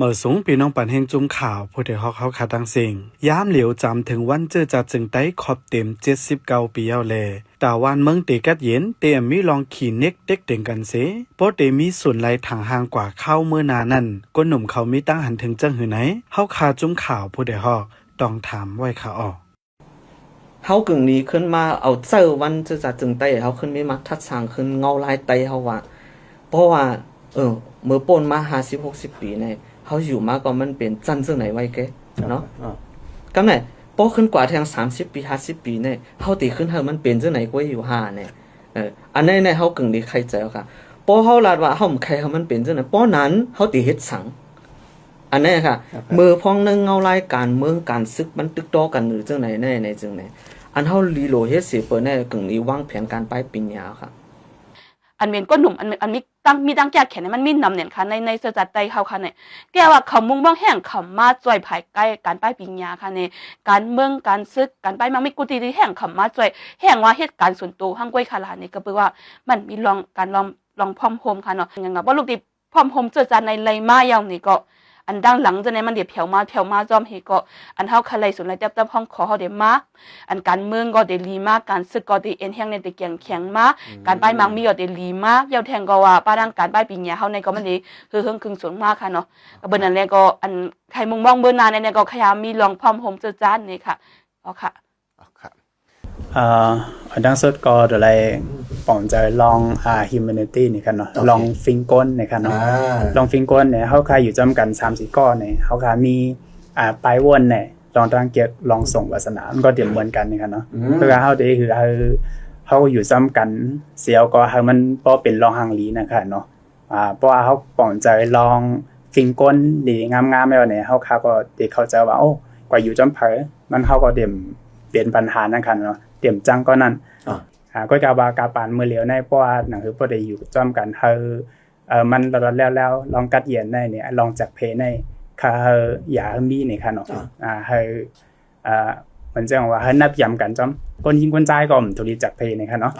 เมื่อสูงปีน้องปันแห่งจุ่มข่าวผู้ใดฮอกเขาขาตังสิงย้ำเหลียวจำถึงวันเจอจัดจึงได้ขอบเต็ม79ปีเอาแลแต่วันเมืองเตกัดเย็นเตมมีลองขี่เน็กเด็กเด่งกันเสเพราะเตมีส่วนไหลทางห่างกว่าเข้าเมื่อนานั่นก็หนุ่มเขามีตั้งหันถึงจังหือไหนเฮาคาจุ่มข่าวผู้ใดฮอกต้องถามไว้ค่ะออกเขากึ่งนี้ขึ้นมาเอาเจอวันจะจัดจึงไต้เขาขึ้นไม่มาทัดสางขึ้นเงาลายไตเขาว่าเพราะว่าเมื่อปนมา50-60 ปีเนี่ยเขาอยู่มาก็มันเป็นจันซึ่งไหนไว้แกเนาะก็ไหนพอขึ้นกว่าแทง30 ปี50 ปีเนี่ยเขาตีขึ้นเฮามันเป็นซึ่งไหนก็อยู่5เนี่ยอันนี้เนี่ยเขากึ่งนี้ใครใจค่ะพอเขาลาดว่าเขาใครเขามันเป็นซึ่งไหนเพราะนั้นเขาตีเฮ็ดสังอันนี้ค่ะมือพองนึงเงาลายการเมืองการซึกมันตึกตอกันหรือจังไหนแน่ในจังไหนอันเฮาลีโลเฮ็ดสิเปิ้นเนี่ยกึ่งนี้วางแผนการปลายปีญาค่ะอันเมนก็หนุ่มอันมีตั้งแก่แขนมันมีนำเนี่ยค่ะในเสจัดใจเขาค่ะเนี่ยแกว่าเขามุ่งบ้างแห่งเขามาจ่วยภายใกล้การป้ายปิญญาค่ะเนี่ยการเมืองการซึกการป้ายมังมีกุฏิที่แห่งเขามาจ่วยแห่งว่าเหตุการณ์ส่วนตัวห้างก้อยคาลาเนี่ยก็แปลว่ามันมีลองพร้อมโฮมค่ะเนาะอย่างว่าลูกดิพร้อมโฮมเจอจานในไรมายาวนี่ก็อันดังหลังจะในมันเดี๋ยวเผียวมาจอมเฮก็อันเฮาคาไลสุนไรจับห้องขอเฮาเดี๋ยวมาอันการเมืองก็เดลีมาการซึกก็เดเอ็นแห้งในเดเกียงแข็งมาการป้ายมังมีก็เดลีมาเยาแทงก็ว่าป้าดังการป้ายปีญาเฮาในก็มันดีคือเฮิงครึ่งสูงมากค่ะเนาะก็เบิ่นนั่นแหละก็อันใครมุงมองเบิ่นนานในก็พยายามมีลองพร้อมโฮมเจอจานนี่ค่ะอ๋อค่ะอันดังสุดก็เดี๋ยวเราปองจะลองhumanity นี่กันเนาะลองฟิงก้นนี่กันเนาะลองฟิงก้นเนี่ยเขาคาอยู่จำกัน 3-4 ก้อนเนี่ยเขาคามีปลายวนเนี่ยลองตั้งเกียรลองส่งวาสนามันก็เดี๋ยวเหมือนกันนี่กันเนาะเพื่อเขาได้คือเขาอยู่จำกันเสียวก็ให้มันก็เป็นลองหางลีนะครับเนาะเพราะว่าเขาปองจะลองฟิงก้นดีงามๆแล้วเนี่ยเขาคาก็เด็กเขาจะว่าโอ้กว่าอยู่จำเพอมันเขาก็เดี๋ยวเปลี่ยนปัญหานะครับเนาะเตรียมจังก็นั่นก็กาบากาปานมือเหลียวในเพราะว่าหนังคือพอได้อยู่จ้อมกันมันแล้วลองกัดเย็นได้เนี่ยลองจักเพในค่ะอย่ามีนี่ค่ะเนาะมันจะว่านับยำกันจ้อมคนยิงคนใจก็มทุลีจักเพนี่ค่ะเนาะ